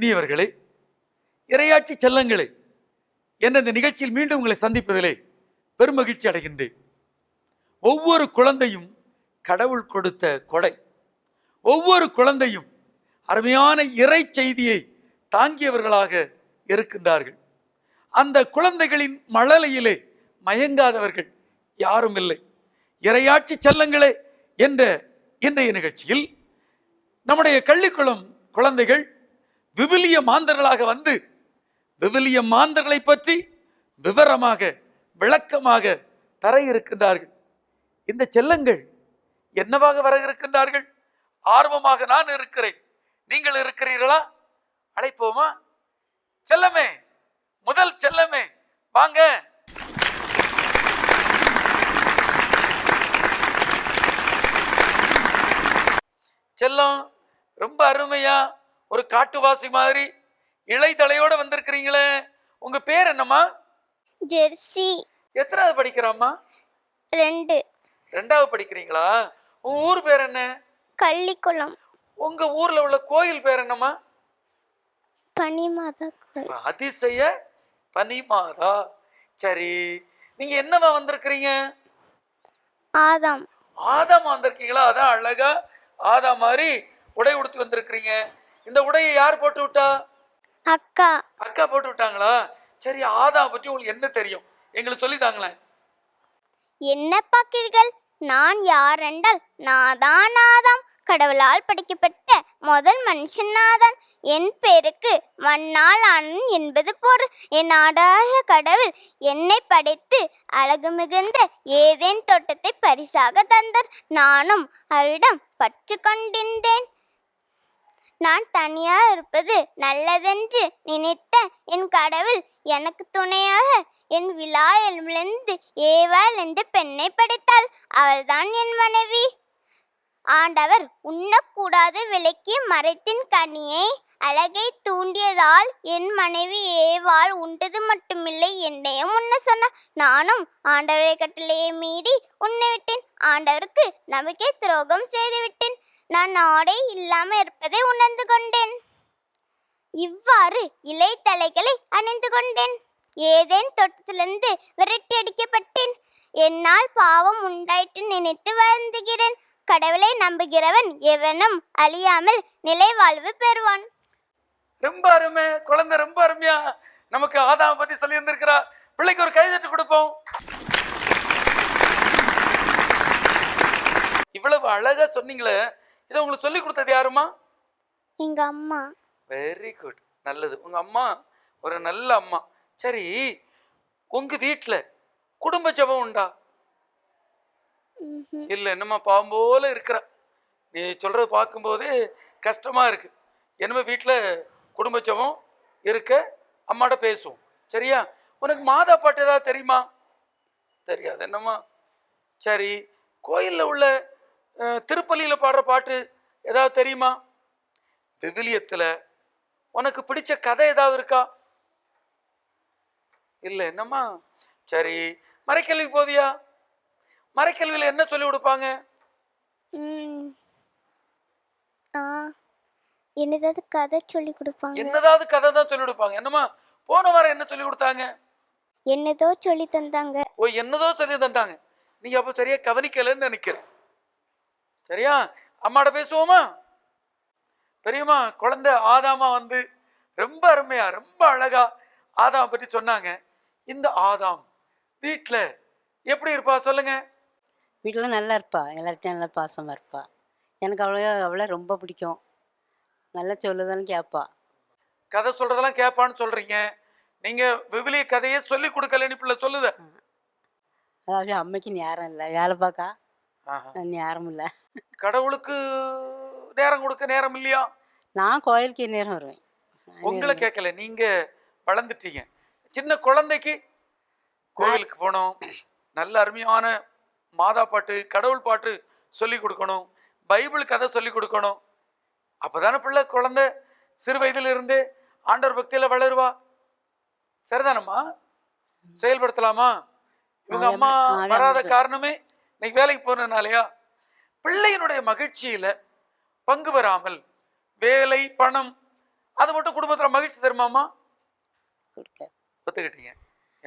இனியவர்களே, இறையாட்சி செல்லங்களே என்ற இந்த நிகழ்ச்சியில் மீண்டும் உங்களை சந்திப்பதிலே பெருமகிழ்ச்சி அடைகின்றேன். ஒவ்வொரு குழந்தையும் கடவுள் கொடுத்த கொடை. ஒவ்வொரு குழந்தையும் அருமையான இறை செய்தியை தாங்கியவர்களாக இருக்கின்றார்கள். அந்த குழந்தைகளின் மழலையிலே மயங்காதவர்கள் யாரும் இல்லை. இறையாட்சி செல்லங்களே என்ற இன்றைய நிகழ்ச்சியில் நம்முடைய கள்ளிக்குளம் குழந்தைகள் விவிலிய மாந்தர்களாக வந்து விவிலிய மாந்தர்களை பற்றி விவரமாக விளக்கமாக தர இருக்கின்றார்கள். இந்த செல்லங்கள் என்னவாக வர இருக்கின்றார்கள்? ஆர்வமாக நான் இருக்கிறேன். நீங்கள் இருக்கிறீர்களா? அழைப்போமா? செல்லமே, முதல் செல்லமே வாங்க. செல்லம், ரொம்ப அருமையா ஒரு காட்டுவாசி மாதிரி இளைத்தலையோட வந்திருக்கிறீங்களே. உங்க பேர் என்னம்மா? ஜெர்சி. எத்தனாவது படிக்கிறாம்மா? 2. 2வது படிக்கிறீங்களா? உங்க ஊர் பேர் என்ன? கள்ளிக்குளம். உங்க ஊர்ல உள்ள கோயில் பேர் என்னம்மா? பனிமாதா கோயில். அதிசய பனிமாதா. சரி, நீங்க என்னவா வந்திருக்கிறீங்க? ஆதாம். ஆதாம் வந்திருக்கீங்களா? அதான் அழகா ஆதா மாதிரி உடை உடுத்தி வந்திருக்கிறீங்க. இந்த உடையை யார் போட்டு விட்டா? அக்கா. அக்கா போட்டு விட்டாங்களா? சரி, ஆதாம் பற்றி உங்களுக்கு என்ன தெரியும்? எங்களுக்கு சொல்லி தாங்களேன். என்ன பார்க்கிறீர்கள்? நான் யார் என்றால் நான் தான் ஆதாம். கடவுளால் படைக்கப்பட்ட முதல் மனுஷன் நாதான். என் பேருக்கு மண்ணால் ஆனன் என்பது பொருள். என் ஆடாய கடவுள் என்னை படைத்து அழகு மிகுந்த ஏதேன் தோட்டத்தை பரிசாக தந்தார். நானும் அவரிடம் பற்று கொண்டிருந்தேன். நான் தனியா இருப்பது நல்லதென்று நினைத்த என் கடவுள் எனக்கு துணையாக என் விழாவிலிருந்து ஏவாள் என்ற பெண்ணை படைத்தாள். அவள்தான் என் மனைவி. ஆண்டவர் உண்ணக்கூடாது விலக்கிய மரத்தின் கனியை அழகை தூண்டியதால் என் மனைவி ஏவாள் உண்டது மட்டுமில்லை, என்னையும் உண்ண சொன்னார். நானும் ஆண்டவரை கட்டளையை மீறி உண்ணவிட்டேன். ஆண்டவருக்கு நம்பிக்கை துரோகம் செய்துவிட்டேன். நான் ஆடை இல்லாம இருப்பதை உணர்ந்து கொண்டேன். இவ்வாறு இலை தலைகளை அணிந்து கொண்டேன். ஏதேன் தோட்டத்திலிருந்து விரட்டி அடிக்கப்பட்டேன். என்னால் பாவம் உண்டாயிட்டு நினைத்து வருந்துகிறேன். கடவுளை நம்புகிறவன் எவனும் அழியாமல் நிலை வாழ்வு பெறுவான். ரொம்ப அருமை குழந்தை, ரொம்ப அருமையா நமக்கு ஆதாம் பத்தி சொல்லி இருந்திருக்கிறா. பிள்ளைக்கு ஒரு கைதட்டு கொடுப்போம். இவ்வளவு அழகா சொன்னீங்களே, இதை உங்களுக்கு சொல்லி கொடுத்தது யாருமா? எங்க அம்மா. வெரி குட், நல்லது. உங்க அம்மா ஒரு நல்ல அம்மா. சரி, உங்க வீட்டுல குடும்ப ஜெபம் உண்டா? இல்ல, என்னம்மா பாவம் போல இருக்கிற. நீ சொல்றது பார்க்கும்போதே கஷ்டமா இருக்கு. என்னமோ வீட்டுல குடும்ப ஜெபம் இருக்க, அம்மாட்ட பேசுவோம். சரியா? உனக்கு மாதா பாட்டு ஏதாவது தெரியுமா? தெரியாது என்னம்மா? சரி, கோயில்ல உள்ள திருப்பலியில பாடுற பாட்டு ஏதாவது தெரியுமா? விவிலியத்துல உனக்கு பிடிச்ச கதை ஏதாவது இருக்கா? இல்ல என்னம்மா? சரி, மறைக்கல்விக்கு போவியா? மறைக்கல்வியில என்ன சொல்லி கொடுப்பாங்க? என்னதாவது கதை சொல்லி கொடுப்பாங்க. என்னதாவது கதை தான் சொல்லி கொடுப்பாங்க. என்னம்மா போன வாரம் என்ன சொல்லி கொடுத்தாங்க? என்னதோ சொல்லி தந்தாங்க. ஓ, என்னதோ சொல்லி தந்தாங்க. நீங்க அப்ப சரியா கவனிக்கலன்னு நினைக்கிறேன். சரியா? அம்மாட்ட பேசுவோமா? பெரியம்மா குழந்தை ஆதாமா வந்து ரொம்ப அருமையா ரொம்ப அழகா ஆதாம் பற்றி சொன்னாங்க. இந்த ஆதாம் வீட்டுல எப்படி இருப்பா சொல்லுங்க? வீட்டில் நல்லா இருப்பா, எல்லார்ட்டையும் நல்லா பாசமாக இருப்பா. எனக்கு அவளை ரொம்ப பிடிக்கும். நல்லா சொல்லுதாலும் கேட்பா. கதை சொல்றதெல்லாம் கேட்பான்னு சொல்றீங்க. நீங்க விவிலிய கதையே சொல்லி கொடுக்கலன்னு பிள்ளை சொல்லுத. அதாவது அம்மைக்கு நேரம் இல்லை, வேலை பார்க்கா நேரம் இல்லை. கடவுளுக்கு நேரம் கொடுக்க நேரம் இல்லையா? நான் கோயிலுக்கு நேரம் வருவேன். உங்களை கேட்கல, நீங்க வளர்ந்துட்டீங்க. சின்ன குழந்தைக்கு கோயிலுக்கு போகணும், நல்ல அருமையான மாதா பாட்டு கடவுள் பாட்டு சொல்லி கொடுக்கணும், பைபிள் கதை சொல்லி கொடுக்கணும். அப்பதானே பிள்ளை குழந்தை சிறு வயதுல இருந்து ஆண்டவர் பக்தியில வளருவா. சரிதானம்மா? செயல்படுத்தலாமா? இவங்க அம்மா வராத காரணமே இன்னைக்கு வேலைக்கு போனதுனாலயா? பிள்ளையினுடைய மகிழ்ச்சியில பங்கு பெறாமல் வேலை பணம் அது மட்டும் குடும்பத்துல மகிழ்ச்சி தருமாமா? கொடுக்காது. ஒத்துக்கிட்டீங்க.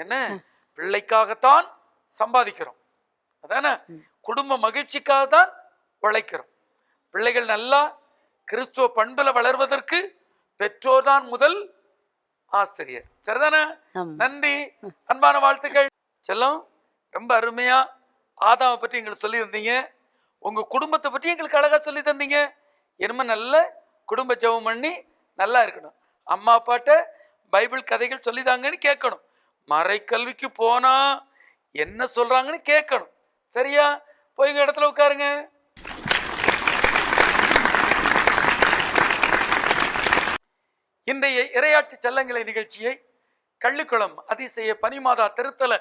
என்ன, பிள்ளைக்காகத்தான் சம்பாதிக்கிறோம், அதானே? குடும்ப மகிழ்ச்சிக்காக தான் உழைக்கிறோம். பிள்ளைகள் நல்லா கிறிஸ்துவ பண்புல வளர்வதற்கு பெற்றோர் தான் முதல் ஆசிரியர். சரிதானே? நன்றி, அன்பான வாழ்த்துக்கள். செல்லம், ரொம்ப அருமையா ஆதாமை பற்றி எங்களுக்கு சொல்லியிருந்தீங்க. உங்க குடும்பத்தை பற்றி எங்களுக்கு அழகா சொல்லி தந்தீங்க. இனிமே நல்ல குடும்ப ஜெபம் பண்ணி நல்லா இருக்கணும். அம்மா அப்பாட்ட பைபிள் கதைகள் சொல்லிதாங்கன்னு கேட்கணும். மறைக்கல்விக்கு போனா என்ன சொல்றாங்கன்னு கேட்கணும். சரியா? போய் எங்க இடத்துல உட்காருங்க. இன்றைய இறையாட்சி செல்லங்களை நிகழ்ச்சியை கள்ளிக்குளம் அதிசய பனிமாதா திருத்தல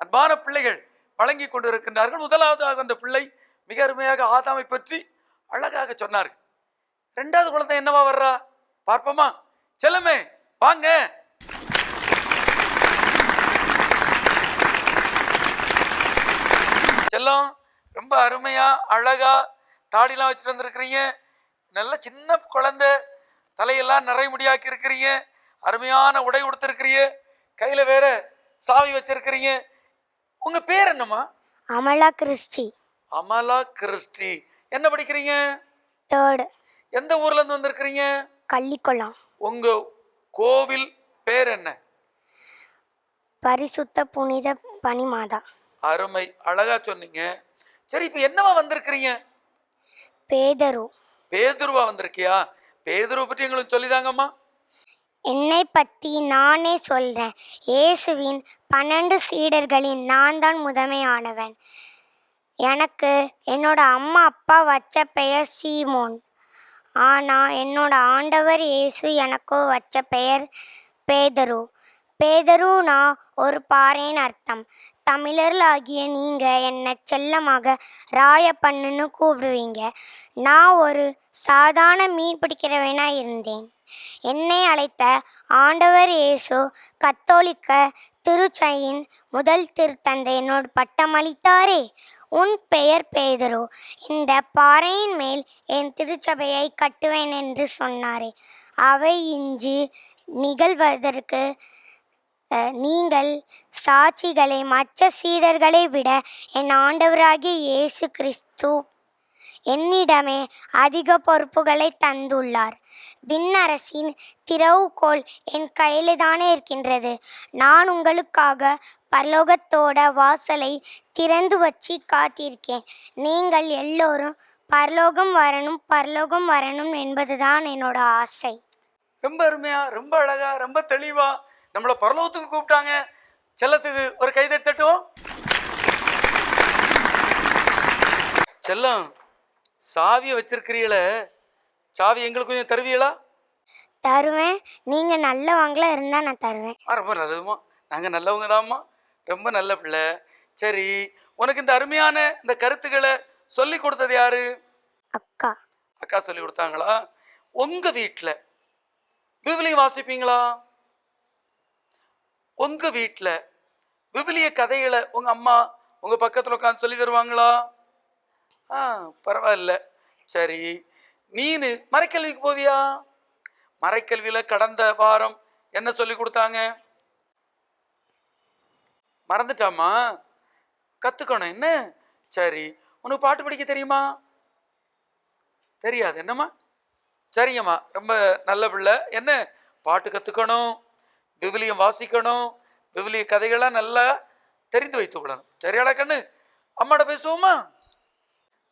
அன்பான பிள்ளைகள் வழங்கி கொண்டிருக்கின்றார்கள். முதலாவதாக அந்த பிள்ளை மிக அருமையாக ஆதாமை பற்றி அழகாக சொன்னார்கள். இரண்டாவது குழந்தை என்னவா வர்றா பார்ப்போமா? செல்லமே வாங்க. செல்லம், ரொம்ப அருமையா அழகா தாடிலாம் வச்சுட்டு வந்திருக்கிறீங்க. நல்ல சின்ன குழந்தை, தலையெல்லாம் நிறை முடியாக்கி இருக்கிறீங்க. அருமையான உடை உடுத்திருக்கிறீங்க. கையில வேற சாவி வச்சிருக்கிறீங்க. உங்க பேர் என்னம்மா? அமலா கிறிஸ்டி. அமலா கிறிஸ்டி. என்ன படிக்கிறீங்க? 3rd. எந்த ஊர்ல இருந்து வந்திருக்கிறீங்க? கள்ளிக்குளம். உங்க கோவில் பேர் என்ன? பரிசுத்த புனித பனிமாதா. அருமை, அழகா சொன்னீங்க. சரி, இப்ப என்னவா வந்திருக்கிறீங்க? பேதரு. பேதுருவா வந்திருக்கியா? பேதுருவை பற்றி எங்களுக்கு சொல்லிதாங்கம்மா. என்னை பற்றி நானே சொல்றேன். இயேசுவின் 12 சீடர்களின் நான் தான் முதன்மையானவன். எனக்கு என்னோட அம்மா அப்பா வச்ச பெயர் சீமோன். ஆனால் என்னோட ஆண்டவர் இயேசு எனக்கு வச்ச பெயர் பேதரு. பேதருனா ஒரு பாறைன்னு அர்த்தம். தமிழர்களாகிய நீங்கள் என்னை செல்லமாக ராயப்பண்ணுன்னு கூப்பிடுவீங்க. நான் ஒரு சாதாரண மீன் பிடிக்கிறவனா இருந்தேன். என்னை அழைத்த ஆண்டவர் இயேசு கத்தோலிக்க திருச்சபையின் முதல் திருத்தந்தை என்னோட பட்டம் அளித்தாரே. உன் பெயர் பேதுரு, இந்த பாறையின் மேல் என் திருச்சபையை கட்டுவேன் என்று சொன்னாரே. அவை இன்று நிகழ்வதற்கு நீங்கள் சாட்சிகளை. மற்ற சீடர்களை விட என் ஆண்டவராகிய இயேசு கிறிஸ்து என்னிடமே அதிக பொறுப்புகளை தந்துள்ளார். விண்ணரசின் திறவுகோல் என் கையில் தானே இருக்கின்றது. நான் உங்களுக்காக பரலோகத்தோட வாசலை திறந்து வச்சு காத்திருக்கேன். நீங்கள் எல்லோரும் பரலோகம் வரணும் என்பதுதான் என்னோட ஆசை. ரொம்ப அருமையா, ரொம்ப அழகா, ரொம்ப தெளிவா நம்மளை பரலோகத்துக்கு கூப்பிட்டாங்க. செல்லத்துக்கு ஒரு கைதை தட்டுவோம். செல்லம், சாவியை வச்சிருக்கிறீங்களே, சாவி எங்களுக்கு கொஞ்சம் தருவீங்களா? தருவேன். நீங்கள் நல்லவங்களா இருந்தால் நான் தருவேன். ரொம்ப நல்லதுமா, நாங்கள் நல்லவங்க தான்மா. ரொம்ப நல்ல பிள்ளை. சரி, உனக்கு இந்த அருமையான இந்த கருத்துக்களை சொல்லி கொடுத்தது யாரு? அக்கா. அக்கா சொல்லி கொடுத்தாங்களா? உங்க வீட்டில் விவிலியம் வாசிப்பீங்களா? உங்க வீட்டில் விவிலிய கதைகளை உங்க அம்மா உங்க பக்கத்தில் உட்காந்து சொல்லி தருவாங்களா? பரவாயில்ல. சரி, நீனு மறைக்கல்விக்கு போவியா? மறைக்கல்வியில் கடந்த வாரம் என்ன சொல்லி கொடுத்தாங்க? மறந்துட்டாமா? கற்றுக்கணும் என்ன? சரி, உனக்கு பாட்டு படிக்க தெரியுமா? தெரியாது என்னம்மா? சரிங்கம்மா, ரொம்ப நல்ல பிள்ளை. என்ன, பாட்டு கற்றுக்கணும், விவிலியம் வாசிக்கணும், விவிலிய கதைகள்லாம் நல்லா தெரிந்து வைத்துக் கொள்ளணும். சரியாடா கண்ணு? அம்மாட்ட பேசுவோமா?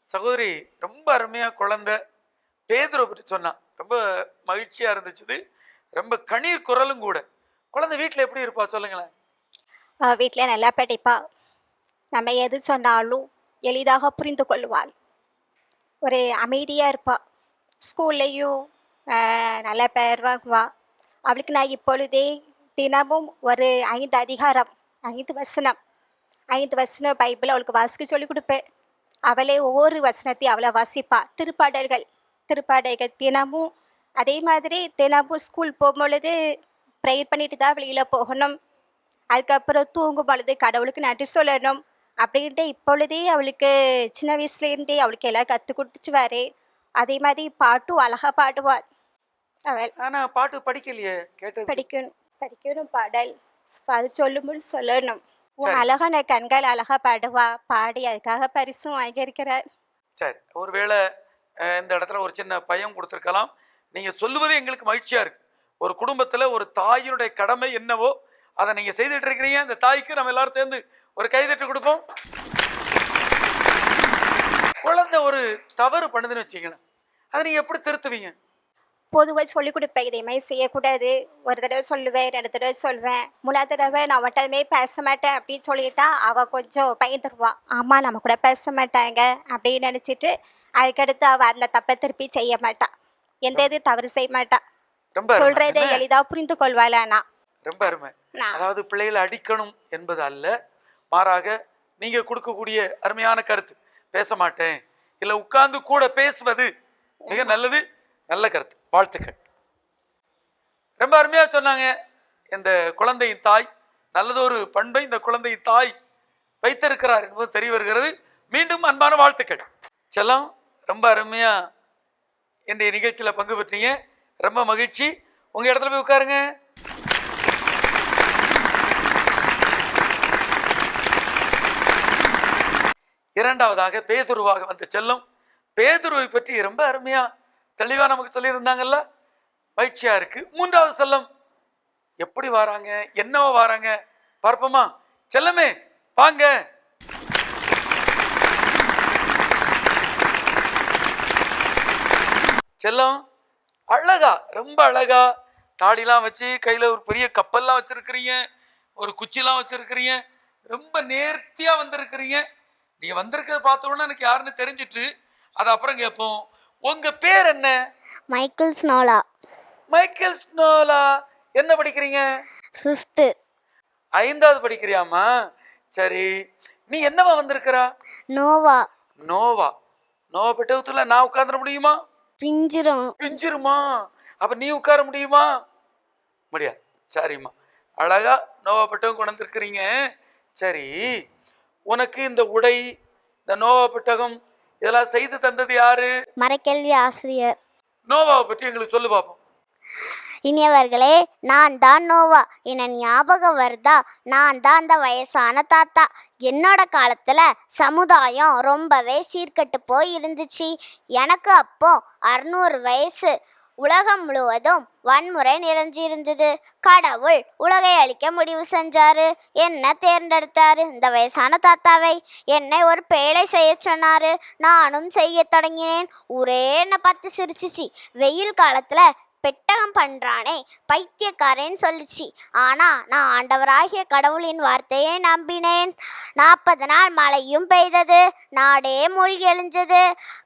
சகோதரி, ரொம்ப அருமையாக குழந்தை பேதுருவை பற்றி சொன்னான். ரொம்ப மகிழ்ச்சியாக இருந்துச்சு. ரொம்ப கண்ணீர் குரலும் கூட. குழந்தை வீட்டில் எப்படி இருப்பா சொல்லுங்களேன்? வீட்டில் நல்லா படிப்பா. நம்ம எது சொன்னாலும் எளிதாக புரிந்து கொள்வாள். ஒரு அமைதியாக இருப்பாள். ஸ்கூல்லையும் நல்ல பெயர் வாங்குவா. அவளுக்கு நான் இப்பொழுதே தினமும் ஒரு 5 அதிகாரம் 5 வசனம் பைபிள் அவளுக்கு வாசிக்க சொல்லி கொடுப்பேன். அவளே ஒவ்வொரு வசனத்தையும் அவளை வாசிப்பா. திருப்பாடல்கள் தினமும் அதே மாதிரி தினமும் ஸ்கூல் போகும்பொழுது ப்ரேயர் பண்ணிட்டு தான் வெளியில் போகணும். அதுக்கப்புறம் தூங்கும் பொழுது கடவுளுக்கு நன்றி சொல்லணும் அப்படின்ட்டு இப்பொழுதே அவளுக்கு சின்ன வயசுலேருந்தே அவளுக்கு எல்லாம் கற்றுக் கொடுத்துட்டு வரேன். அதே மாதிரி பாட்டும் அழகாக பாடுவாள். அவள் ஆனா பாட்டு படிக்கலையே, கேட்டது. படிக்கணும் பாடல். அது சொல்லும்போது சொல்லணும். சரி. அழகான கண்கள் அழகா பாடுவா, பாடி அதுக்காக பரிசும் வாங்கியிருக்கிறார். சரி, ஒருவேளை இந்த இடத்துல ஒரு சின்ன பயம் கொடுத்துருக்கலாம். நீங்க சொல்லுவது எங்களுக்கு மகிழ்ச்சியா இருக்கு. ஒரு குடும்பத்துல ஒரு தாயினுடைய கடமை என்னவோ அதை நீங்க செய்துட்டு இருக்கிறீங்க. அந்த தாய்க்கு நம்ம எல்லாரும் சேர்ந்து ஒரு கைதட்டு கொடுப்போம். குழந்தை ஒரு தவறு பண்ணுதுன்னு வச்சுக்கணும், அதை நீங்க எப்படி திருத்துவீங்க? பொதுவாக சொல்லிக் கொடுப்பேன், இதே மாதிரி செய்யக்கூடாது. ஒரு தடவை சொல்லுவேன், 2 தடவை சொல்வேன். 3ஆவது தடவை நான் அவன்கிட்டமே பேச மாட்டேன் அப்படின்னு சொல்லிட்டா அவள் கொஞ்சம் பயந்துருவான். ஆமாம், நம்ம கூட பேச மாட்டாங்க அப்படின்னு நினச்சிட்டு அதுக்கடுத்து அவள் அந்த தப்பை திருப்பி செய்ய மாட்டான். எந்த இது தவறு செய்ய மாட்டான். ரொம்ப அருமை. சொல்றதை என்ன? எளிதாக புரிந்து கொள்வாளா? ரொம்ப அருமை. அதாவது பிள்ளைகளை அடிக்கணும் என்பது அல்ல, மாறாக நீங்க கொடுக்கக்கூடிய அருமையான கருத்து, பேச மாட்டேன் இல்ல உட்கார்ந்து கூட பேசுவது மிக நல்லது. நல்ல கருத்து, வாழ்த்துக்கள். ரொம்ப அருமையா சொன்னாங்க. இந்த குழந்தையின் தாய் நல்லதொரு பண்பை இந்த குழந்தையின் தாய் வைத்திருக்கிறார் என்பது தெரிய வருகிறது. மீண்டும் அன்பான வாழ்த்துக்கள். செல்லம், ரொம்ப அருமையா என்னுடைய நிகழ்ச்சியில பங்கு பெற்றீங்க. ரொம்ப மகிழ்ச்சி. உங்க இடத்துல போய் உட்காருங்க. இரண்டாவதாக பேதுருவாக வந்த செல்லம், பேதுருவை பற்றி ரொம்ப அருமையா தெளிவா நமக்கு சொல்லியிருந்தாங்கல்ல, மகிழ்ச்சியா இருக்கு. மூன்றாவது செல்லம் எப்படி வராங்க, என்னவா வராங்க பார்ப்போமா? செல்லமே வாங்க. செல்லம் அழகா, ரொம்ப அழகா தாடிலாம் வச்சு கையில ஒரு பெரிய கப்பல்லாம் வச்சிருக்கிறீங்க, ஒரு குச்சிலாம் வச்சிருக்கிறீங்க, ரொம்ப நேர்த்தியா வந்திருக்கிறீங்க. நீங்க வந்திருக்கிறத பார்த்த உடனே எனக்கு யாருன்னு தெரிஞ்சிட்டு அது அப்புறம் கேட்போம். உங்க பேர் என்ன? மைக்கேல் ஸ்னோலா. மைக்கேல் ஸ்னோலா. என்ன படிக்கிறீங்க? 5th. 5வது படிக்கிறியாமா? சரி, நீ என்னவா வந்திருக்கிறா? நோவா. நோவா. நோவா பெட்டகத்துல நான் உட்கார்ந்துட முடியுமா? பிஞ்சிருமா? அப்ப நீ உட்கார முடியுமா? முடியாது. சரிம்மா, அழகா நோவா பெட்டகம் கொண்டு வந்திருக்கிறீங்க. சரி, உனக்கு இந்த உடை, இந்த நோவா பெட்டகம் இதெல்லாம் செய்து தந்தது யாரு? மறைக்கல்வி ஆசிரியர். நோவாவை பற்றி எங்களுக்கு சொல்லு பாப்போம். இனியவர்களே, நான் தான் நோவா. என்ன ஞாபகம் வருதா? நான் தான் அந்த வயசான தாத்தா. என்னோட காலத்துல சமுதாயம் ரொம்பவே சீர்கெட்டு போய் இருந்துச்சு. எனக்கு அப்போ 600 வயசு. உலகம் முழுவதும் வன்முறை நிறைஞ்சிருந்தது. கடவுள் உலகை அழிக்க முடிவு செஞ்சாரு. என்ன தேர்ந்தெடுத்தாரு, இந்த வயசான தாத்தாவை. என்னை ஒரு பேழை செய்ய சொன்னாரு. நானும் செய்ய தொடங்கினேன். ஊரே என்னை பார்த்து சிரிச்சிச்சு. வெயில் காலத்துல பெட்டகம் பண்றானே பைத்தியக்காரன்னு சொல்லிச்சு. ஆனா நான் ஆண்டவராகிய கடவுளின் வார்த்தையை நம்பினேன். 40 நாள் மழையும் பெய்தது. நாடே மூழ்கி எழுந்தது.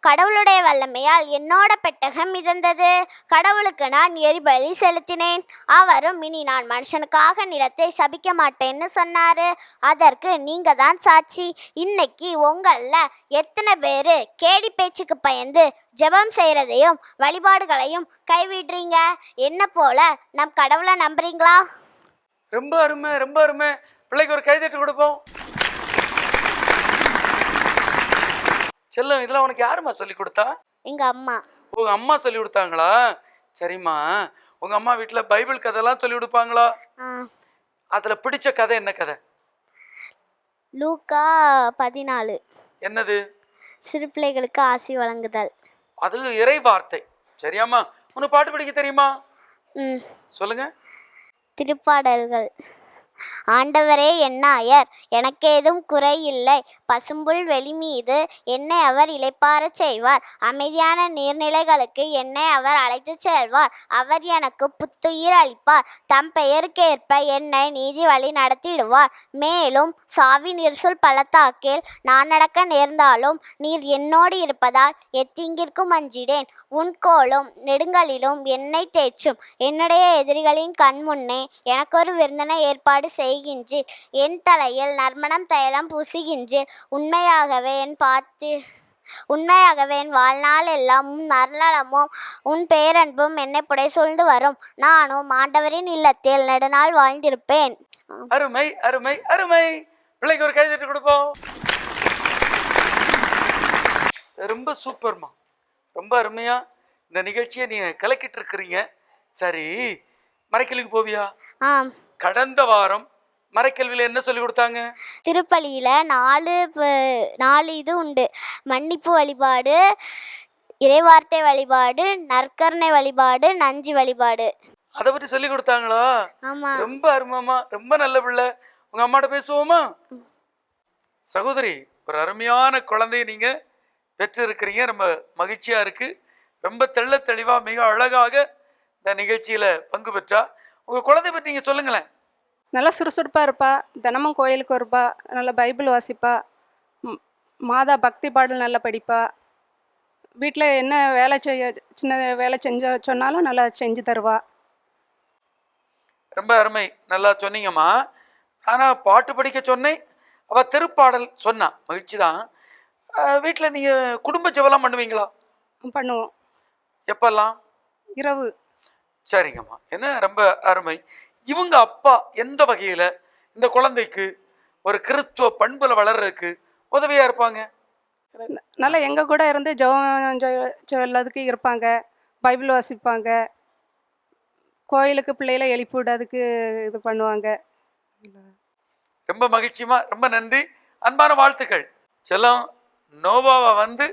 கடவுளுடைய வல்லமையால் என்னோட பெட்டகம் மிதந்தது. கடவுளுக்கு நான் எரிபலி செலுத்தினேன். அவரும் இனி நான் மனுஷனுக்காக நிலத்தை சபிக்க மாட்டேன்னு சொன்னாரு. அதற்கு நீங்க தான் சாட்சி. இன்னைக்கு உங்கள எத்தனை பேரு கேடி பேச்சுக்கு பயந்து ஜெபம் செய்யறதையும் வழிபாடுகளையும் கைவிடுறீங்க? என்ன போல நம் கடவுளை நம்புறீங்களா? ரொம்ப அருமை, ரொம்ப அருமை. பிள்ளைக்கு ஒரு கைதட்டு கொடுப்போம். செல்லம், இதெல்லாம் உனக்கு யாருமா சொல்லி கொடுத்தா? எங்க அம்மா. உங்க அம்மா சொல்லி கொடுத்தாங்களா? சரிம்மா, உங்க அம்மா வீட்டுல பைபிள் கதைலாம் சொல்லி கொடுப்பாங்களா? அதுல பிடிச்ச கதை என்ன கதை? லூக்கா 14. என்னது? சிறு பிள்ளைகளுக்கு ஆசி வழங்குதல். அது இறை வார்த்தை. சரியாம்மா, உனக்கு பாட்டு படிக்க தெரியுமா? சொல்லுங்க. திருப்பாடல்கள். ஆண்டவரே என் நாயர், எனக்கு ஏதும் குறை இல்லை. பசும்புல் வெளி மீது என்னை அவர் இளைப்பாறச் செய்வார். அமைதியான நீர்நிலைகளுக்கு என்னை அவர் அழைத்துச் செல்வார். அவர் எனக்கு புத்துயிர் அளிப்பார். தம் பெயருக்கேற்ப என்னை நீதி வழி நடத்திடுவார். மேலும் சாவின் இருசுல் பள்ளத்தாக்கில் நான் நடக்க நேர்ந்தாலும் நீர் என்னோடு இருப்பதால் எத்தீங்கிற்கும் அஞ்சிடேன். உன் கோலும் நெடுங்கலிலும் என்னை தேய்ச்சும். என்னுடைய எதிரிகளின் கண் முன்னே எனக்கு ஒரு விருந்தினை ஏற்பாடு செய்கின்றீர். என் தலையில் நறுமணம் தைலம் பூசுகின்றீர். உண்மையாகவே என் வாழ்நாள் எல்லாம் உன் நற்நலமும் உன் பேரன்பும் என்னை புடை சூழ்ந்து வரும். நானும் ஆண்டவரின் இல்லத்தில் நெடுநாள் வாழ்ந்திருப்பேன். அருமை, அருமை, அருமை. பிள்ளைக்கு ஒரு கைதட்டு கொடுப்போம். ரொம்ப சூப்பர்மா, ரொம்ப அருமையா இந்த நிகழ்ச்சியை நீங்க கலக்கிட்டு இருக்கிறீங்க. சரி, மறைக்கல்விக்கு போவியா? ஆம். கடந்த வாரம் மறைக்கல்வியில என்ன சொல்லி கொடுத்தாங்க? திருப்பலியில 4 இது உண்டு. மன்னிப்பு வழிபாடு, இறைவார்த்தை வழிபாடு, நற்கருணை வழிபாடு, நன்றி வழிபாடு. அதை பற்றி சொல்லி கொடுத்தாங்களா? ஆமா. ரொம்ப அருமைமா, ரொம்ப நல்ல பிள்ளை. உங்க அம்மாட்ட பேசுவோமா? சகோதரி, ஒரு அருமையான குழந்தைய நீங்க பெற்றிருக்கிறீங்க. ரொம்ப மகிழ்ச்சியா இருக்கு. ரொம்ப தெள்ள தெளிவா மிக அழகாக இந்த நிகழ்ச்சியில பங்கு பெற்றா. உங்க குழந்தைய பற்றி நீங்க சொல்லுங்களேன். நல்லா சுறுசுறுப்பாக இருப்பா, தினமும் கோயிலுக்கு வருப்பா, நல்லா பைபிள் வாசிப்பா, மாதா பக்தி பாடல் நல்லா படிப்பா, வீட்டில் என்ன வேலை செய்ய சின்ன வேலை சொன்னாலும் நல்லா செஞ்சு தருவா. ரொம்ப அருமை, நல்லா சொன்னீங்கம்மா. ஆனா பாட்டு படிக்க சொன்னேன், அவ திருப்பாடல் சொன்னா, மகிழ்ச்சி தான். வீட்டில் நீங்க குடும்ப ஜெபம்லாம் பண்ணுவீங்களா? பண்ணுவோம். எப்பெல்லாம்? இரவு. சரிங்கம்மா, என்ன ரொம்ப அருமை. இவங்க அப்பா எந்த வகையில் இந்த குழந்தைக்கு ஒரு கிறிஸ்துவ பண்புல வளர்றதுக்கு உதவியாக இருப்பாங்க? நல்லா எங்கள் கூட இருந்து ஜெபம் சொல்லதுக்கு இருப்பாங்க, பைபிள் வாசிப்பாங்க, கோயிலுக்கு பிள்ளைகளை எழுப்பி விடாதுக்கு இது பண்ணுவாங்க. ரொம்ப மகிழ்ச்சிமா, ரொம்ப நன்றி, அன்பான வாழ்த்துக்கள். செல்லம், நோவாவை வந்து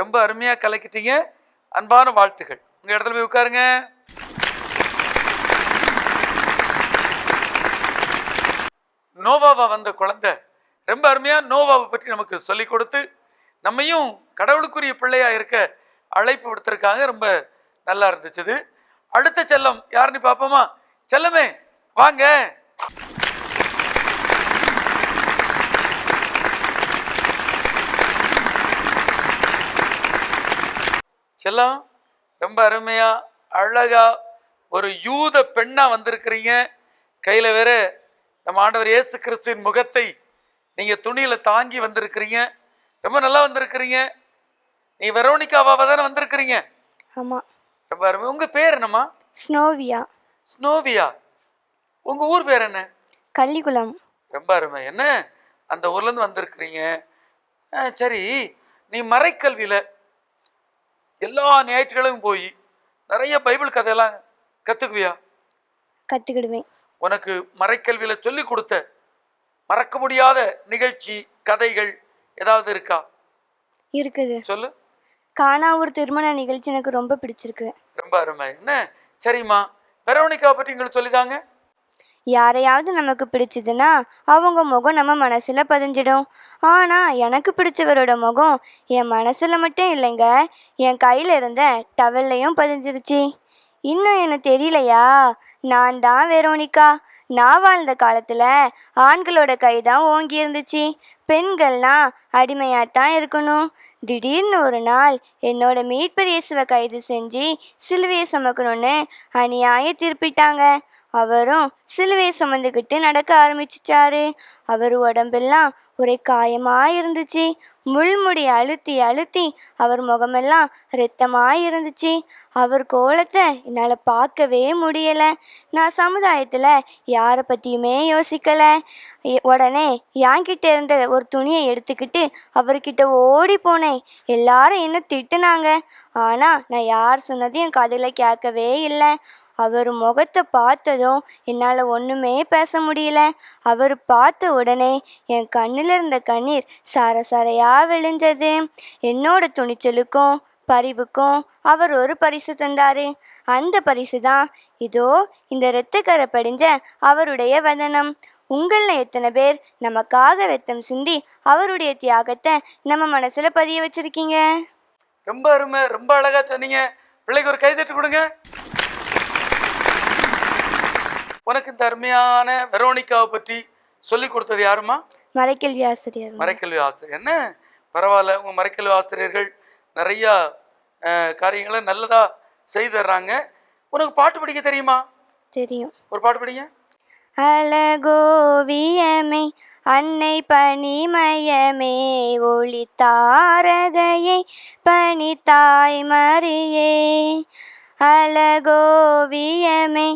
ரொம்ப அருமையாக கலக்கிட்டீங்க. அன்பான வாழ்த்துக்கள். உங்கள் இடத்துல போய் உட்காருங்க. நோவாவா வந்த குழந்தை ரொம்ப அருமையா நோவாவை பற்றி நமக்கு சொல்லி கொடுத்து நம்மையும் கடவுளுக்குரிய பிள்ளையா இருக்க அழைப்பு விடுத்திருக்காங்க. ரொம்ப நல்லா இருந்துச்சு. அடுத்த செல்லம் யாருன்னு பார்ப்போமா? செல்லமே வாங்க. செல்லம், ரொம்ப அருமையா அழகா ஒரு யூத பெண்ணா வந்திருக்கிறீங்க. கையில வேற நம்ம ஆண்டவர் இயேசு கிறிஸ்துவின் முகத்தை நீங்க துணியில தாங்கி வந்திருக்கிறீங்க. ரொம்ப நல்லா வந்திருக்கிறீங்க. நீ வெரோனிகாவாக தானே வந்திருக்கிறீங்க? ஆமா. ரொம்ப அருமை. உங்க பேர் என்னம்மா? ஸ்னோவியா. ஸ்னோவியா. உங்க ஊர் பேர் என்ன? கள்ளிக்குளம். ரொம்ப அருமை. என்ன அந்த ஊர்ல இருந்து வந்திருக்கிறீங்க. சரி, நீ மறைக்கல்வியில எல்லா ஞாயிற்றுக்கிழமையும் போய் நிறைய பைபிள் கதையெல்லாம் கத்துக்குவியா? கத்துக்கிடுவேன். உனக்கு மறைக்கல்வியில சொல்லி கொடுத்த மறக்க முடியாத நிகழ்ச்சி கதைகள் ஏதாவது இருக்கா? இருக்குது. சொல்லு. கானாவூர் திருமண நிகழ்ச்சி எனக்கு ரொம்ப பிடிச்சிருக்கு. ரொம்ப அருமை. என்ன சரிம்மா, வெரோனிகாவை பற்றி எங்களுக்கு சொல்லிதாங்க. யாரையாவது நமக்கு பிடிச்சதுன்னா அவங்க முகம் நம்ம மனசுல பதிஞ்சிடும். ஆனா எனக்கு பிடிச்சவரோட முகம் என் மனசுல மட்டும் இல்லைங்க, என் கையில இருந்த டவல்லையும் பதிஞ்சிருச்சு. இன்னும் எனக்கு தெரியலையா? நான் தான் வெரோனிகா. நான் வாழ்ந்த காலத்துல ஆண்களோட கை தான் ஓங்கி இருந்துச்சு, பெண்கள்லாம் அடிமையாத்தான் இருக்கணும். திடீர்னு ஒரு நாள் என்னோட மீட்பர் இயேசுவை கைது செஞ்சு சிலுவையை சுமக்கணும்னு அநியாயம் திருப்பிட்டாங்க. அவரும் சிலுவையை சுமந்துக்கிட்டு நடக்க ஆரம்பிச்சிட்டாரு. அவர் உடம்பெல்லாம் ஒரே காயமாக இருந்துச்சு. முள்முடி அழுத்தி அழுத்தி அவர் முகமெல்லாம் இரத்தமாக இருந்துச்சு. அவர் கோலத்தை என்னால் பார்க்கவே முடியலை. நான் சமுதாயத்தில் யாரை பற்றியுமே யோசிக்கலை. உடனே என்கிட்ட இருந்த ஒரு துணியை எடுத்துக்கிட்டு அவர்கிட்ட ஓடி போனேன். எல்லாரும் என்ன திட்டுனாங்க. ஆனால் நான் யார் சொன்னதையும் காதில் கேட்கவே இல்லை. அவர் முகத்தை பார்த்ததும் என்னால் ஒன்றுமே பேச முடியல. அவர் பார்த்த உடனே என் கண்ணில் இருந்த கண்ணீர் சரசரையாக விழிஞ்சது. என்னோட துணிச்சலுக்கும் பரிவுக்கும் அவர் ஒரு பரிசு தந்தார். அந்த பரிசு தான் இதோ இந்த இரத்தக்கரை படிஞ்ச அவருடைய வதனம். உங்களில் எத்தனை பேர் நமக்காக இரத்தம் சிந்தி அவருடைய தியாகத்தை நம்ம மனசில் பதிய வச்சிருக்கீங்க? ரொம்ப அருமை, ரொம்ப அழகா சொன்னீங்க. பிள்ளைக்கு ஒரு கைதட்டு கொடுங்க. உனக்கு இந்த அருமையான வெரோனிகாவை பற்றி சொல்லி கொடுத்தது யாருமா? மறைக்கல்வி ஆசிரியர். மறைக்கல்வி ஆசிரியர். என்ன பரவாயில்ல, உங்கள் மறைக்கல்வி ஆசிரியர்கள் நிறையா காரியங்களை நல்லதாக செய்து தர்றாங்க. உனக்கு பாட்டு படிக்க தெரியுமா? தெரியும். ஒரு பாட்டு படிங்க. அழகோவியமே அன்னை பணிமயமே ஒளி தாரகையை பணித்தாய் மரியே. அழகோவியமே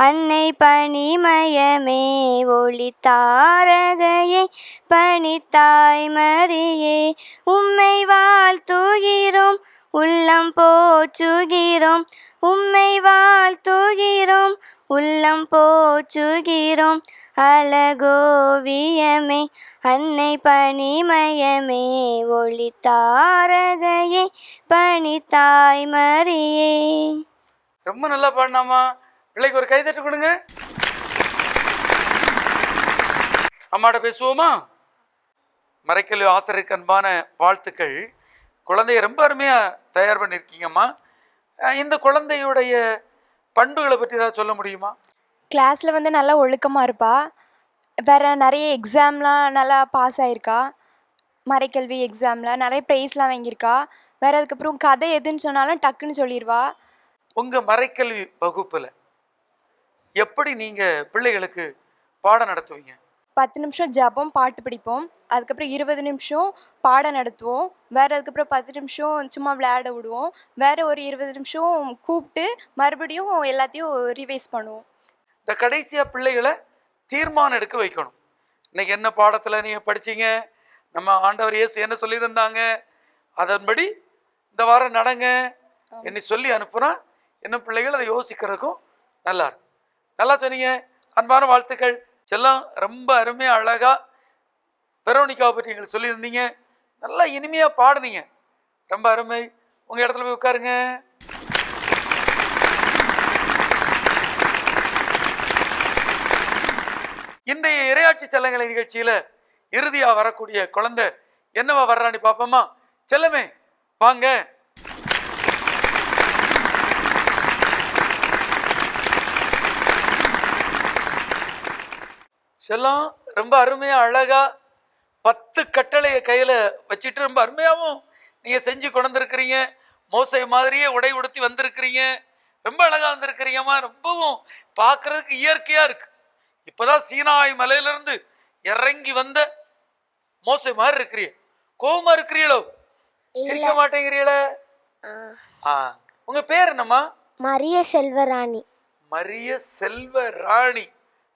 அன்னை பணிமயமே ஒளி தாரகையை பணித்தாய் மரியே. உம்மை வாழ்த்துகிறோம், உள்ளம் போற்றுகிறோம், உம்மை வாழ்த்துகிறோம், உள்ளம் போற்றுகிறோம். அழகோவியமே, அன்னை பணிமயமே, ஒளி தாரகையே, பணித்தாய் மரியே. ரொம்ப நல்லா பாடினாமா. பிள்ளைக்கு ஒரு கைதட்டு கொடுங்க. அம்மாட்ட பேசுவோமா? மறைக்கல்வி ஆசிரியருக்கு அன்பான வாழ்த்துக்கள். குழந்தைய ரொம்ப அருமையாக தயார் பண்ணியிருக்கீங்கம்மா. இந்த குழந்தையுடைய பண்புகளை பற்றி ஏதாவது சொல்ல முடியுமா? கிளாஸில் வந்து நல்லா ஒழுக்கமாக இருப்பா. வேறு நிறைய எக்ஸாம்லாம் நல்லா பாஸ் ஆகிருக்கா. மறைக்கல்வி எக்ஸாமில் நிறைய ப்ரைஸ்லாம் வாங்கியிருக்கா. வேறு அதுக்கப்புறம் கதை எதுன்னு சொன்னாலும் டக்குன்னு சொல்லிடுவா. உங்கள் மறைக்கல்வி வகுப்பில் எப்படி நீங்கள் பிள்ளைகளுக்கு பாடம் நடத்துவீங்க? 10 நிமிஷம் ஜபம் பாட்டு படிப்போம். அதுக்கப்புறம் 20 நிமிஷம் பாடம் நடத்துவோம். வேறு அதுக்கப்புறம் 10 நிமிஷம் சும்மா விளையாட விடுவோம். வேறு ஒரு 20 நிமிஷம் கூப்பிட்டு மறுபடியும் எல்லாத்தையும் ரிவைஸ் பண்ணுவோம். இந்த கடைசியாக பிள்ளைகளை தீர்மானம் எடுக்க வைக்கணும். இன்னைக்கு என்ன பாடத்தில் நீங்கள் படிச்சீங்க, நம்ம ஆண்டவர் இயேசு என்ன சொல்லி தந்தாங்க, அதன்படி இந்த வாரம் நடங்க என்ன சொல்லி அனுப்புனா இன்னும் பிள்ளைகள் அதை யோசிக்கிறதுக்கும் நல்லா இருக்கும். நல்லா சொன்னீங்க. அன்பான வாழ்த்துக்கள். செல்லம் ரொம்ப அருமையாக அழகாக வெரோனிகாவை பற்றி எங்களுக்கு சொல்லியிருந்தீங்க. நல்லா இனிமையாக பாடுனீங்க. ரொம்ப அருமை. உங்கள் இடத்துல போய் உட்காருங்க. இன்றைய இறையாட்சி செல்லங்களை நிகழ்ச்சியில் இறுதியாக வரக்கூடிய குழந்தை என்னவா வர்றான்னு பார்ப்போமா? செல்லமே வாங்க. செல்லம் ரொம்ப அருமையாக அழகாக 10 கட்டளையை கையில் வச்சுட்டு ரொம்ப அருமையாகவும் நீங்கள் செஞ்சு கொண்டிருக்கிறீங்க. மோசை மாதிரியே உடை உடுத்தி வந்திருக்கிறீங்க. ரொம்ப அழகாக வந்திருக்கிறீங்கம்மா. ரொம்பவும் பார்க்குறதுக்கு இயற்கையாக இருக்குது. இப்போதான் சீனாய் மலையிலிருந்து இறங்கி வந்த மோசை மாதிரி இருக்கிறீ. கோவமா இருக்கிறீங்களோ? சிரிக்க மாட்டேங்கிறீங்களே. உங்க பேர் என்னம்மா? மரிய செல்வராணி. மரிய செல்வராணி.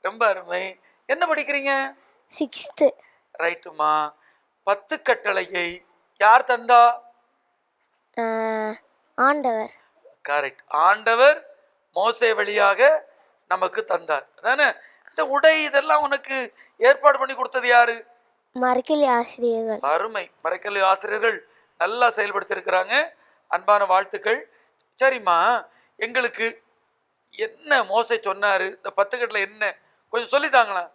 ரொம்ப அருமை. என்ன படிக்கிறீங்க? 6th. ரைட்டுமா. 10 கட்டளையை யார் தந்தா? ஆண்டவர். கரெக்ட். ஆண்டவர் மோசே வழியாக நமக்கு தந்தார் அதானே? இந்த உடை இதெல்லாம் உனக்கு ஏற்பாடு பண்ணி கொடுத்தது யாரு? மறைக்கல்வி ஆசிரியர்கள். அருமை. மறைக்கல்வி ஆசிரியர்கள் நல்லா செயல்படுத்தியிருக்கிறாங்க. அன்பான வாழ்த்துக்கள். சரிம்மா, எங்களுக்கு என்ன மோசே சொன்னாரு, இந்த 10 கட்டளை என்ன கொஞ்சம் சொல்லித்தாங்களா?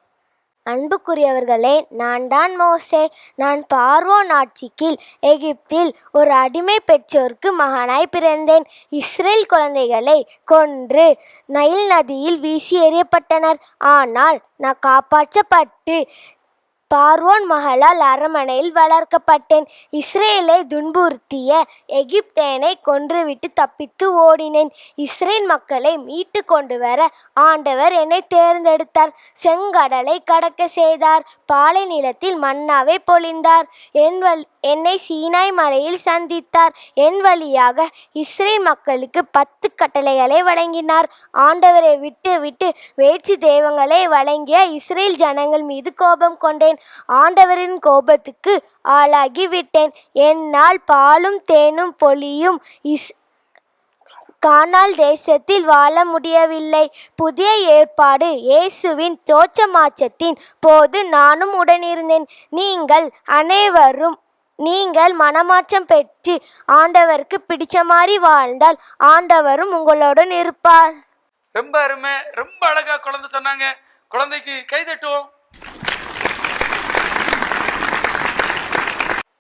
அன்புக்குரியவர்களே, நான் தான் மோசே. நான் பார்வோன் ஆட்சிக்கு எகிப்தில் ஒரு அடிமை பெற்றோருக்கு மகனாய் பிறந்தேன். இஸ்ரேல் குழந்தைகளை கொன்று நைல் நதியில் வீசி எறியப்பட்டனர். ஆனால் நான் காப்பாற்றப்பட்டு பார்வோன் மகளால் அரண்மனையில் வளர்க்கப்பட்டேன். இஸ்ரேலை துன்புறுத்திய எகிப்தியனை கொன்றுவிட்டு தப்பித்து ஓடினேன். இஸ்ரேல் மக்களை மீட்டு கொண்டு வர ஆண்டவர் என்னை தேர்ந்தெடுத்தார். செங்கடலை கடக்க செய்தார். பாலை நிலத்தில் மன்னாவை பொழிந்தார். என்னை சீனாய் மலையில் சந்தித்தார். என் வழியாக இஸ்ரேல் மக்களுக்கு 10 கட்டளைகளை வழங்கினார். ஆண்டவரை விட்டு விட்டு வேற்று தெய்வங்களை வழங்கிய இஸ்ரேல் ஜனங்கள் மீது கோபம் கொண்டேன். ஆண்டவரின் கோபத்துக்கு ஆளாகி விட்டேன். என்னால் பாலும் தேனும் பொழியும் கானான் தேசத்தில் வாழ முடியவில்லை. புதிய ஏற்பாடு இயேசுவின் தோற்றமாற்றத்தின் போது நானும் உடனிருந்தேன். நீங்கள் மனமாற்றம் பெற்று ஆண்டவருக்கு பிடிச்ச மாதிரி வாழ்ந்தால் ஆண்டவரும் உங்களுடன் இருப்பார். ரொம்ப அருமை. ரொம்ப அழகா குழந்தை சொன்னாங்க. குழந்தைக்கு கை தட்டுவோம்.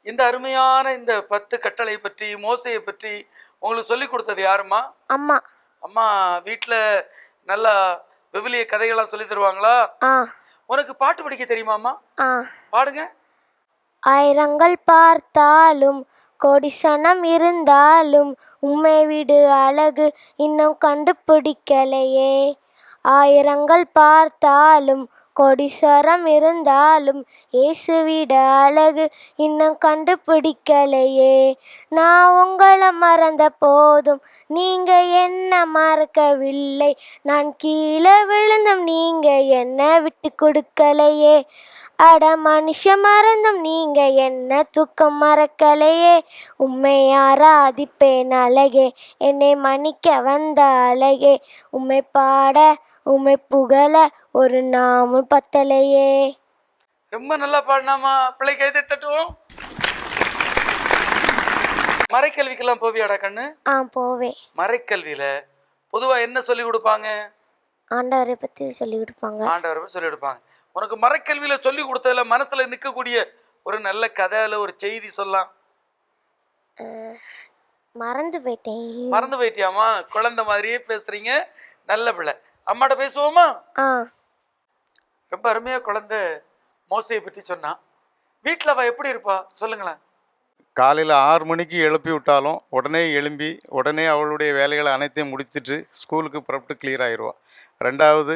இந்த அருமையான இந்த 10 கட்டளை பற்றி மோசையை பற்றி உங்களுக்கு சொல்லி கொடுத்தது யாருமா? அம்மா. அம்மா வீட்டில் நல்லா விவிலிய கதைகள்லாம் சொல்லி தருவாங்களா? உனக்கு பாட்டு படிக்க தெரியுமாம்மா? பாடுங்க. ஆயிரங்கள் பார்த்தாலும் கோடிசனம் இருந்தாலும் உம்மை விடு அழகு இன்னும் கண்டுபிடிக்கலையே. ஆயிரங்கள் பார்த்தாலும் கோடிசரம் இருந்தாலும் இயேசுவிட அழகு இன்னும் கண்டுபிடிக்கலையே. நான் உங்களை மறந்த போதும் நீங்க என்ன மறக்கவில்லை. நான் கீழே விழுந்தும் நீங்க என்ன விட்டு கொடுக்கலையே. அட மனுஷ மறந்தும் நீங்க என்ன தூக்கம் மறக்கலையே, உம்மை ஆராதிப்பேன் அழகே, என்னை மன்னிக்க வந்த அழகே, உம்மை பாட உம்மை புகழ ஒரு நாமும் பத்தலையே. ரொம்ப நல்லா பாடினாமா, பிள்ளை கைதை தட்டுவோம். மறைக்கல்விக்கெல்லாம் போவியாடா கண்ணு? போவேன். மறைக்கல்வியில பொதுவா என்ன சொல்லி கொடுப்பாங்க? ஆண்டவரை பற்றி சொல்லி கொடுப்பாங்க. ஆண்டவரை பத்தி சொல்லி கொடுப்பாங்க. உனக்கு மறைக்கல்வியில சொல்லி கொடுத்ததுல மனசுல நிற்கக்கூடிய ஒரு நல்ல கதையில ஒரு செய்தி சொல்லலாம். மறந்து போயிட்டேன். மறந்து போயிட்டியாமா? குழந்தை மாதிரியே பேசுறீங்க, நல்ல பிள்ளை. அம்மாட்ட பேசுவோமா? ரொம்ப அருமையா குழந்தை மோசையை பற்றி சொன்னான். வீட்டில் அவ எப்படி இருப்பா சொல்லுங்களேன். காலையில் 6 மணிக்கு எழுப்பி விட்டாலும் உடனே எழும்பி உடனே அவளுடைய வேலைகளை அனைத்தையும் முடித்துட்டு ஸ்கூலுக்கு புறப்பட்டு கிளியர் ஆயிடுவாள். ரெண்டாவது,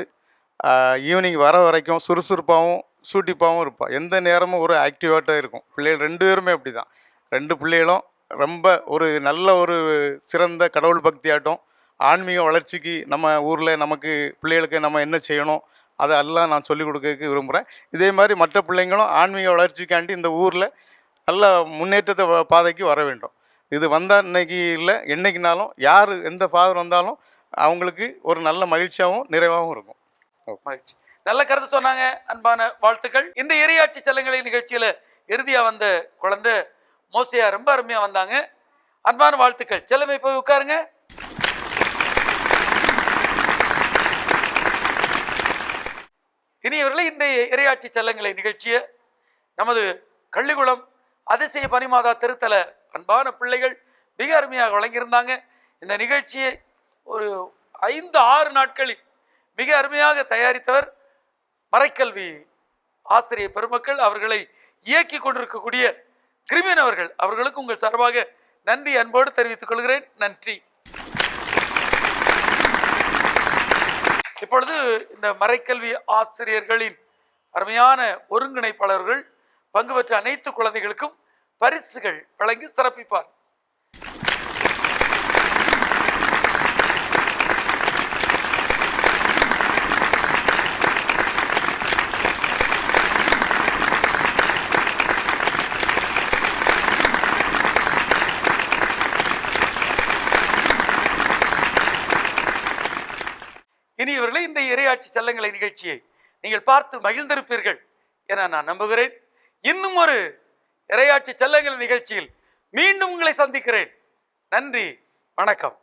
ஈவினிங் வர வரைக்கும் சுறுசுறுப்பாகவும் சூட்டிப்பாகவும் இருப்பாள். எந்த நேரமும் ஒரு ஆக்டிவேட்டாக இருக்கும். பிள்ளைகள் 2 பேருமே அப்படி தான். 2 பிள்ளைகளும் ரொம்ப ஒரு நல்ல ஒரு சிறந்த கடவுள் பக்தியாட்டம், ஆன்மீக வளர்ச்சிக்கு நம்ம ஊரில் நமக்கு பிள்ளைகளுக்கு நம்ம என்ன செய்யணும் அதெல்லாம் நான் சொல்லிக் கொடுக்கறதுக்கு விரும்புகிறேன். இதே மாதிரி மற்ற பிள்ளைங்களும் ஆன்மீக வளர்ச்சிக்காண்டி இந்த ஊரில் நல்ல முன்னேற்றத்தை பாதைக்கு வர வேண்டும். இது வந்தால் இன்னைக்கு இல்லை என்றைக்குனாலும் யார் எந்த ஃபாதர் வந்தாலும் அவங்களுக்கு ஒரு நல்ல மகிழ்ச்சியாகவும் நிறைவாகவும் இருக்கும். மகிழ்ச்சி. நல்ல கருத்து சொன்னாங்க. அன்பான வாழ்த்துக்கள். இந்த இறையாட்சி செல்லங்களை நிகழ்ச்சியில இறுதியா வந்த குழந்தை மோசையா ரொம்ப அருமையா வந்தாங்க. அன்பான வாழ்த்துக்கள். செல்லமை போய் உட்காருங்க. இனியவர்களே, இந்த இறையாட்சி செல்லங்களை நிகழ்ச்சியை நமது கள்ளிகுளம் அதிசய பனிமாதா திருத்தல அன்பான பிள்ளைகள் மிக அருமையாக வழங்கியிருந்தாங்க. இந்த நிகழ்ச்சியை ஒரு 5-6 நாட்களில் மிக அருமையாக தயாரித்தவர் மறைக்கல்வி ஆசிரியர் பெருமக்கள். அவர்களை இயக்கி கொண்டிருக்கக்கூடிய கிருமின் அவர்கள். அவர்களுக்கு உங்கள் சார்பாக நன்றி அன்போடு தெரிவித்துக் கொள்கிறேன். நன்றி. இப்பொழுது இந்த மறைக்கல்வி ஆசிரியர்களின் அருமையான ஒருங்கிணைப்பாளர்கள் பங்கு பெற்ற அனைத்து குழந்தைகளுக்கும் பரிசுகள் வழங்கி சிறப்பிப்பார். இனியவர்களே, இந்த இறையாட்சி செல்லங்களை நிகழ்ச்சியை நீங்கள் பார்த்து மகிழ்ந்திருப்பீர்கள் என நான் நம்புகிறேன். இன்னும் ஒரு இறையாட்சி செல்லங்கள் நிகழ்ச்சியில் மீண்டும் உங்களை சந்திக்கிறேன். நன்றி, வணக்கம்.